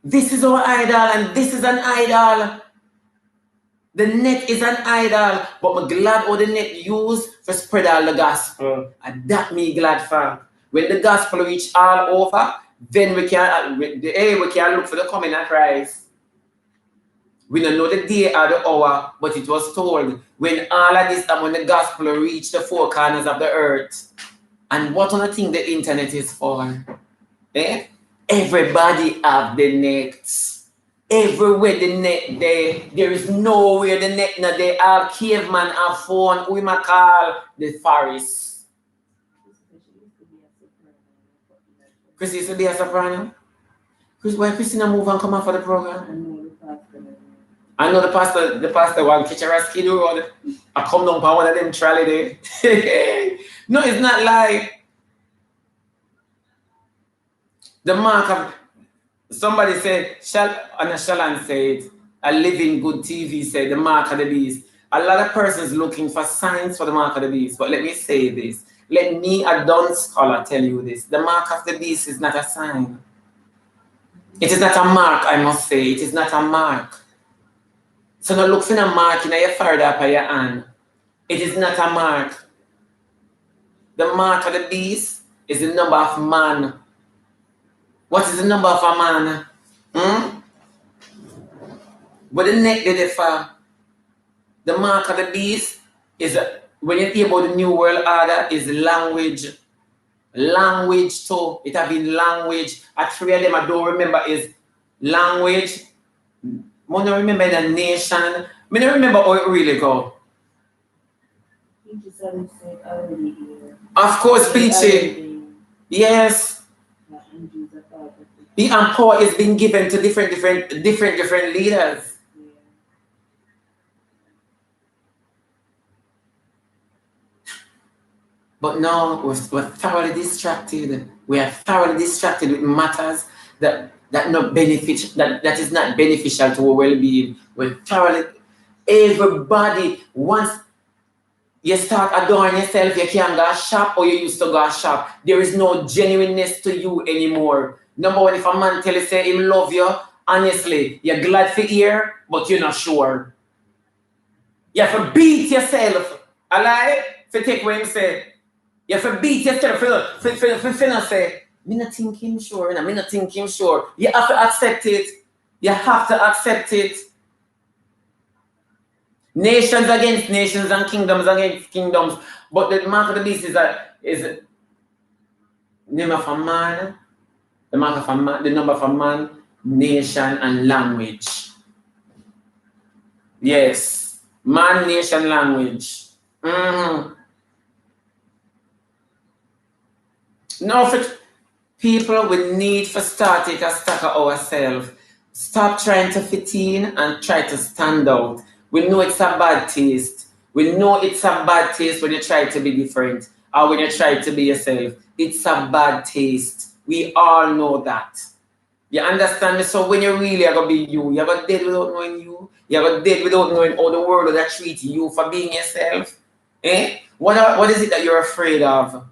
This is our idol, and this is an idol. The net is an idol, but I'm glad how the net used to spread all the gospel. And that me glad for. When the gospel reach all over, then we can look for the coming of Christ. We don't know the day or the hour, but it was told when all of this time when the gospel reached the four corners of the earth. And what other thing the internet is for? Eh? Everybody have the net. Everywhere the net there is nowhere the net not there. Have caveman, have phone, we might call the forest. Chrissy used to be a soprano. Why Christina move and come out for the program? I know the pastor want catch a ski road. I come down by one of them trolley there. No, it's not like the mark of somebody said, Shallan said, a living good TV said the mark of the beast. A lot of persons looking for signs for the mark of the beast. But let me say this. Let me, a dumb scholar, tell you this. The mark of the beast is not a sign. It is not a mark, I must say. It is not a mark. So don't look for a mark in your forehead or your hand. It is not a mark. The mark of the beast is the number of man. What is the number of a man? But the neck did it for. The mark of the beast is, when you hear about the New World Order, is language. Language too. It have been language. At three of them I don't remember is language. I don't remember the nation. I don't remember how it really go. Of course, Peachy. Yes. And power is being given to different leaders. But now we're thoroughly distracted. We are thoroughly distracted with matters that is not beneficial to our well-being. We're thoroughly. Everybody wants. You start adoring yourself, you can't go shop or you used to go shop. There is no genuineness to you anymore. Number one, if a man tell you say him love you, honestly, you're glad for hear, but you're not sure. You have to beat yourself. I lie, for take what him say. You have to beat yourself for not say, me not think him sure, me not think him sure. You have to accept it. You have to accept it. Nations against nations and kingdoms against kingdoms. But the mark of the beast is name of a man, the mark of a man, the number of a man, nation, and language. Yes. Man, nation, language. Mm-hmm. No, for people, we need to start take a stock of ourselves. Stop trying to fit in and try to stand out. We know it's a bad taste. We know it's a bad taste when you try to be different or when you try to be yourself. It's a bad taste. We all know that. You understand me? So when you really are going to be you, you're going to dead without knowing you. You're going to dead without knowing how the world will treat you for being yourself. Eh? What is it that you're afraid of?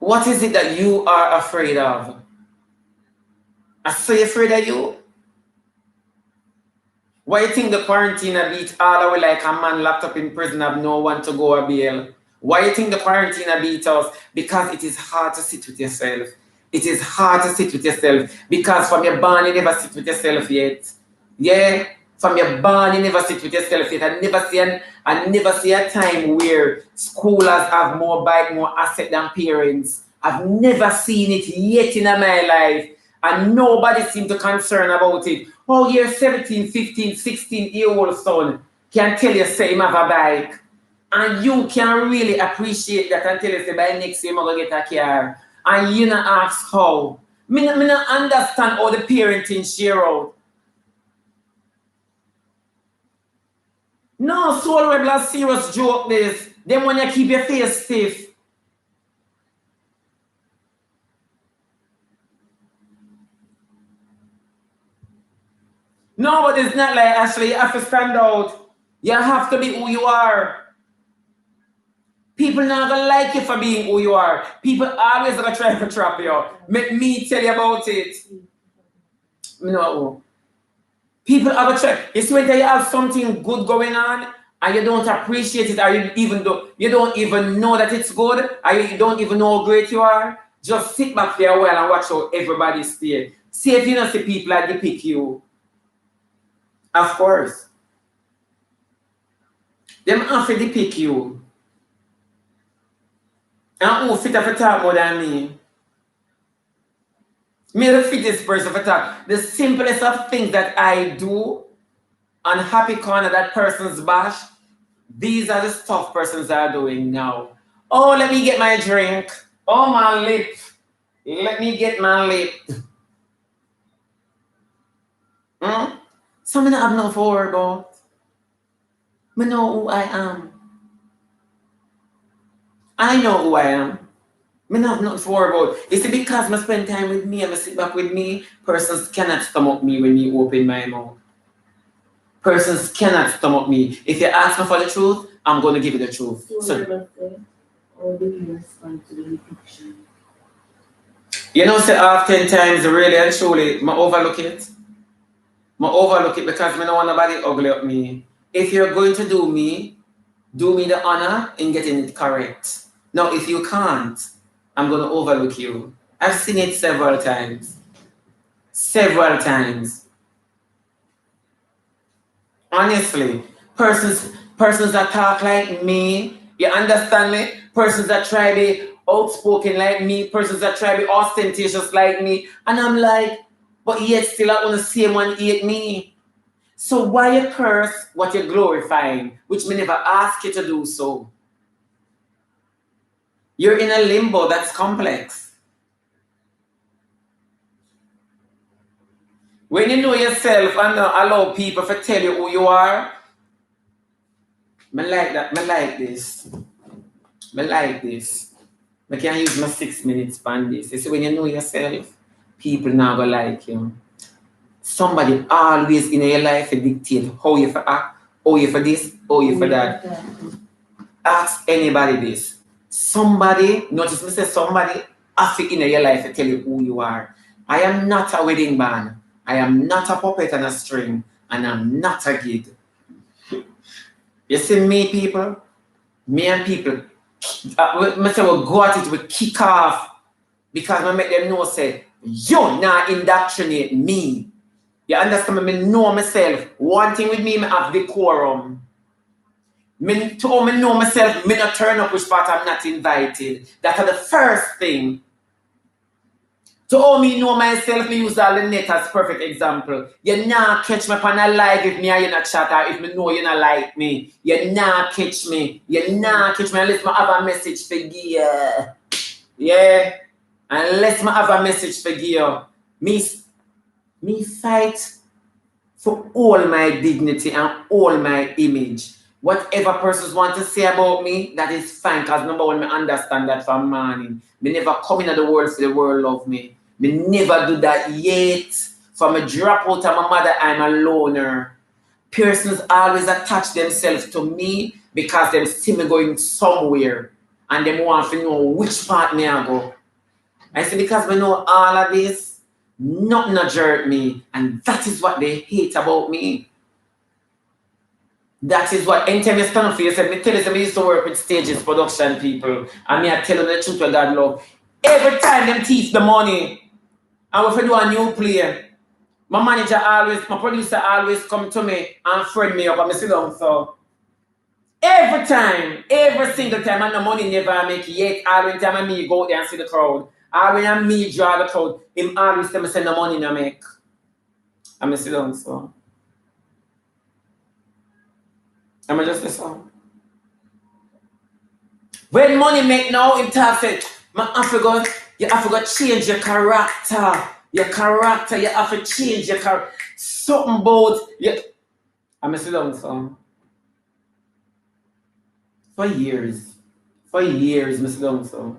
What is it that you are afraid of? I'm so afraid of you. Why you think the quarantine beat all the way like a man locked up in prison have no one to go a bail? Why you think the quarantine beat us? Because it is hard to sit with yourself. It is hard to sit with yourself because from your born you never sit with yourself yet. Yeah, from your born you never sit with yourself yet. I never see a time where schoolers have more bike, more asset than parents. I've never seen it yet in my life. And nobody seems to concern about it. Oh, your 17, 15, 16-year-old son can tell you say him have a bike. And you can really appreciate that until you say by next year I'm going to get a car. And you not ask how. Me not understand how the parenting share out. No, Soul Rebel serious joke this. Then when you keep your face stiff. No, but it's not like Ashley, you have to stand out. You have to be who you are. People not gonna like you for being who you are. People always gonna try to trap you. Make me tell you about it. No. People are gonna try. You see when you have something good going on and you don't appreciate it, or you don't even know that it's good, or you don't even know how great you are, just sit back for a while and watch how everybody stay. See if you don't see people that depict you. Of course. Them have to depict you. And who fit to talk more than me? Me the fittest person for talk. The simplest of things that I do on happy corner that person's bash, these are the stuff persons are doing now. Oh, let me get my drink. Oh, my lip. Let me get my lip. Something I have no for about. I know who I am. I know who I am. I have nothing to worry about. You see, because I spend time with me and I sit back with me, persons cannot stomach me when me open my mouth. Persons cannot stomach me. If you ask me for the truth, I'm going to give you the truth. So, how do you respond to the depiction? You know, say oftentimes, really and truly, I overlook it. I overlook it because I don't want nobody ugly at me. If you're going to do me the honor in getting it correct. Now, if you can't, I'm going to overlook you. I've seen it several times. Several times. Honestly, persons that talk like me, you understand me? Persons that try to be outspoken like me, persons that try to be ostentatious like me, and I'm like, but yet still I want to see one hate me. So why you curse what you're glorifying, which may never ask you to do so? You're in a limbo that's complex. When you know yourself and not allow people to tell you who you are, I like that. I like this. I like this. I can use my 6 minutes on this. You see, when you know yourself, people now go like you. Somebody always in your life dictate how you act, Oh, you for this, oh, you for that. Ask anybody this. Somebody, notice me say somebody, have in your life to tell you who you are. I am not a wedding band. I am not a puppet on a string. And I'm not a gig. You see me, people? Me and people, we say we go at it, we kick off. Because I make them know, say, you not indoctrinate me. You understand me? I know myself. One thing with me, I have decorum. To how I know myself, I not turn up which part I'm not invited. That's the first thing. To how me know myself, me use all the net as perfect example. You not catch me on a live if me or you not chat or if me know you not like me. You not catch me. You not catch me unless I have a message for you. Yeah. Unless I have a message for you. Me fight for all my dignity and all my image. Whatever persons want to say about me, that is fine. Because number one, I understand that from morning. Me never come into the world for the world love me. Me never do that yet. From a drop out of my mother, I'm a loner. Persons always attach themselves to me because they see me going somewhere. And they want to know which part me I go. I say because we know all of this, nothing not jerk me. And that is what they hate about me. That is what, anytime you stand up for yourself, me tell you, I used to work with stages, production people, and me I tell them the truth with God love. Every time them thief the money, and if I do a new play, my manager always, my producer always come to me and friend me up and me sit down, so. Every time, every single time, and the money never make yet, all the time I me go out there and see the crowd. All when me draw the crowd, him always tell me send the money no make. And me sit down, so. I'm just listen. When money make now, him talk say, you have to go change your character. Your character, you have to change your character. Something about you. I'm sit down, so. For years, me sit down, so.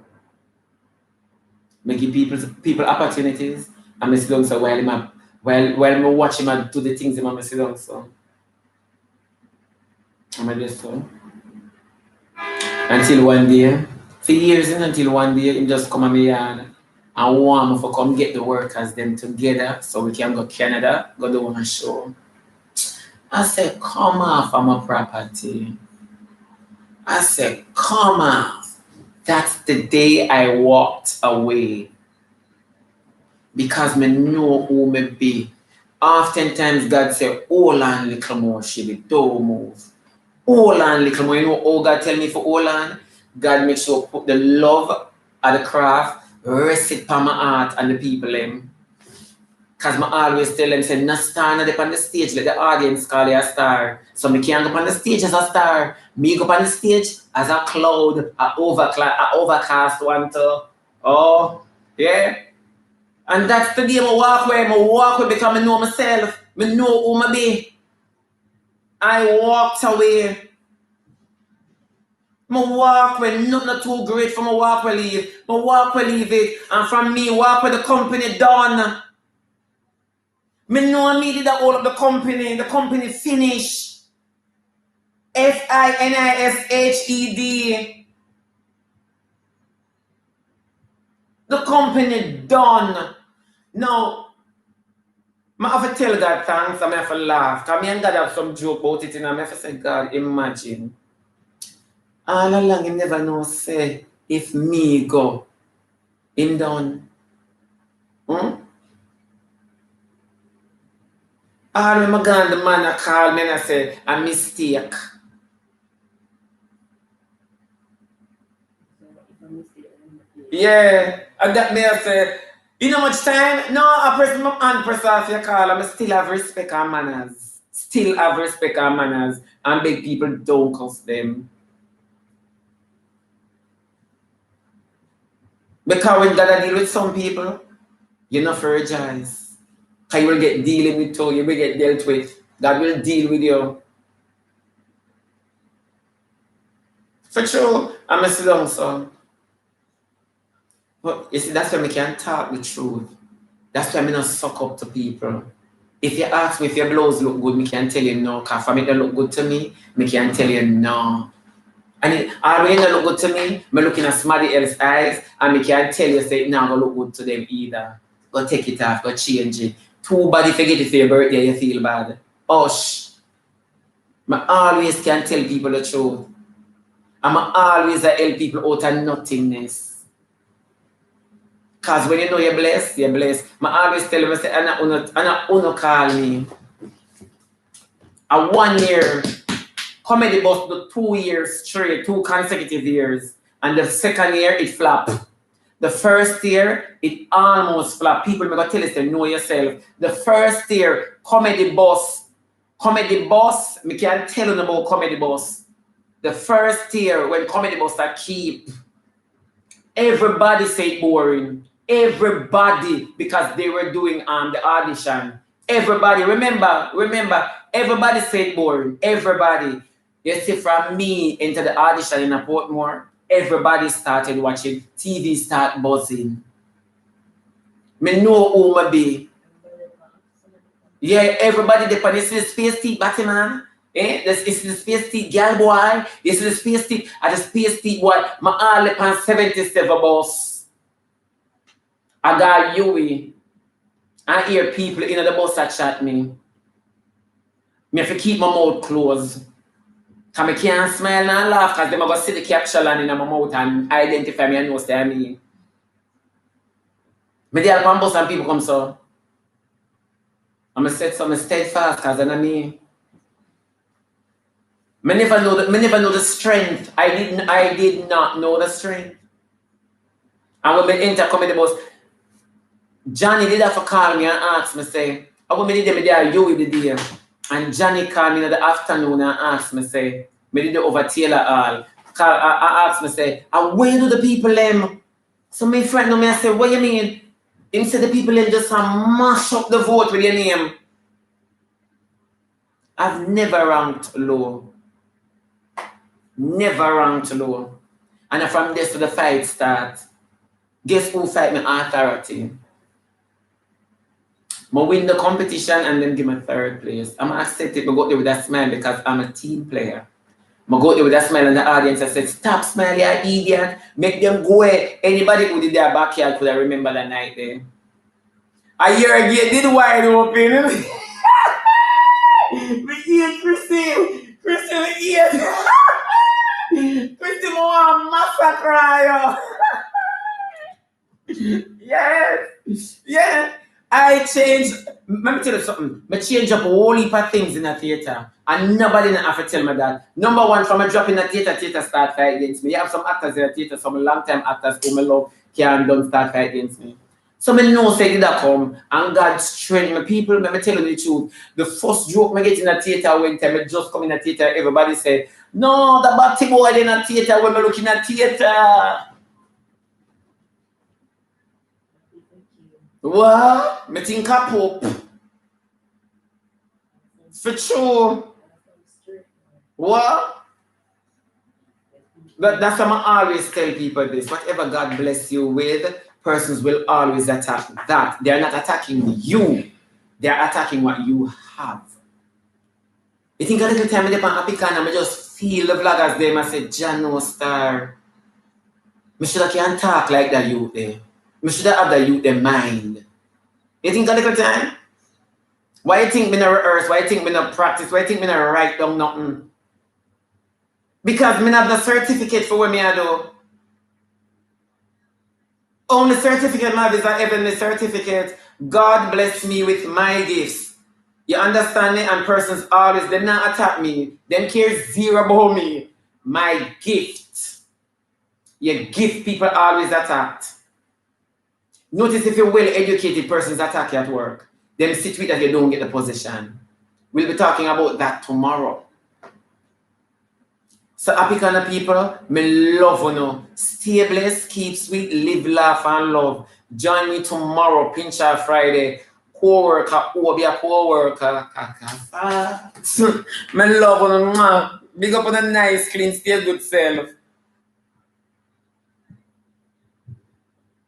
Me give people opportunities, and me sit down, so while me watch him do the things him me sit down, so. I'm just so. Until one day, for years until one day, him just come on me yard and want me to come get the workers them together so we can go Canada, go do one show. I said, come off of my property. I said, come off. That's the day I walked away. Because me know who me be. Oftentimes God say, hold on little more, Shebby, don't move. Hold on little more. You know how God tell me for hold on? God make sure put the love of the craft, rest it on my heart and the people them. Because I always tell them, say, not star not on the stage, let the audience call you a star. So me can't go on the stage as a star. Me go on the stage as a cloud, a overcast one too. Oh, yeah. And that's the day I walk away because I know myself. I know who I be. I walked away. I walk away, nothing too great for my walk away leave. I walk away leave it. And from me, walk away the company done. I know I needed that all of the company finish. FINISHED. The company done. Now, I have to tell God thanks, I have to laugh. Because me and God have some joke about it, and I have to say, God, imagine. All along, you never know, say, if me go, him done. All when I go, the man call me and I say, a mistake. Yeah, and that may I say, you know much time? No, I press my hand press off your call, I still have respect and manners. Still have respect and manners. And big people don't cuss them. Because when God deal with some people, you're not for rejoice. Because you will get dealing with too, you will get dealt with. God will deal with you. For sure, I'm a sit down, so. But you see, that's why I can't talk the truth. That's why I'm not suck up to people. If you ask me if your blouse look good, me can tell you no. Cause for me they look good to me can tell you no. And it already don't look good to me looking at somebody else's eyes, and me can tell you say it not gonna look good to them either. Go take it off, go change it. Too bad if you get it for your birthday, you feel bad. Hush. I always can tell people the truth. I'm always help people out of nothingness. Because when you know you're blessed, you're blessed. I always tell them, I say, Anna uno call me. A 1 year comedy bus do 2 years straight, 2 consecutive years. And the second year it flopped. The first year it almost flopped. People may go tell us, know yourself. The first year, comedy bus, me can't tell you about comedy bus. The first year when comedy bus are keep, everybody say boring. Everybody, because they were doing the audition. Everybody, remember, everybody said boring. Everybody. You see, from me into the audition in a Portmore, everybody started watching. TV start buzzing. Me know who me be. Yeah, everybody depend. This is the space teeth Batman. This is the space teeth girl boy. This is the space teeth. At the space teeth boy, my all upon 77 bus. I got Yui. I hear people in the bus that chat me. Me have to keep my mouth closed. Because I can't smile and laugh because them are going to see the caption in my mouth and identify me and know what I mean. Me dey help bus and people come so. I'm steadfast because I mean. Me never know the strength. I did not know the strength. And when me enter comedy bus, Johnny did have to call me and ask me, say, when me did there, you with the day. And Johnny called me in the afternoon and asked me, say, me did it over Taylor Hall. I asked me, say, where do the people them? So my friend me, I said, what you mean? Him said the people them just mash up the vote with your name. I've never ranked low. Never ranked low. And from this to the fight start, guess who fight me authority? I win the competition and then give me 3rd place. I'm accept it, I go there with a smile because I'm a team player. I go there with a smile and the audience I said, stop smiling, you idiot. Make them go away. Anybody who did their backyard could have remember that night there. A year again, did wide open. Me eat Christine, me eat. Christine want massacre. Yes. Yeah. I changed, let me tell you something. I change up a whole heap of things in the theater. And nobody have to tell me that. Number one, from a drop in the theater start fight against me. You have some actors in the theater, some long-time actors who I love don't start fight against me. So I know say did that come and God strength my people. Let me tell you the truth. The first joke I get in the theater when I just come in the theater, everybody say, no, the batty boy in the theater when I look in the theater. What? Me think I pop. For sure. What? But that's what I always tell people this. Whatever God bless you with, persons will always attack that. They're not attacking you. They're attacking what you have. You think a little time I on Happy Can and I just feel the vloggers there and I say, John no star. I should have can't talk like that youth there. I should have that youth their mind. You think a little time? Why you think me not rehearse? Why you think me not practice? Why you think me not write down nothing? Because me have the certificate for what me I do. Only certificate I have is a heavenly certificate. God bless me with my gifts. You understand me? And persons always, they not attack me. Them care zero about me. My gift. Your gift people always attacked. Notice if you're well-educated persons attack you at work. Them sit with that you don't get the position. We'll be talking about that tomorrow. So happy kind of people, me love you know. Stay blessed, keep sweet, live, laugh, and love. Join me tomorrow, Pinch Off Friday. Co-worker, who be a co-worker. Me love you know. Big up on a nice, clean, stay good self.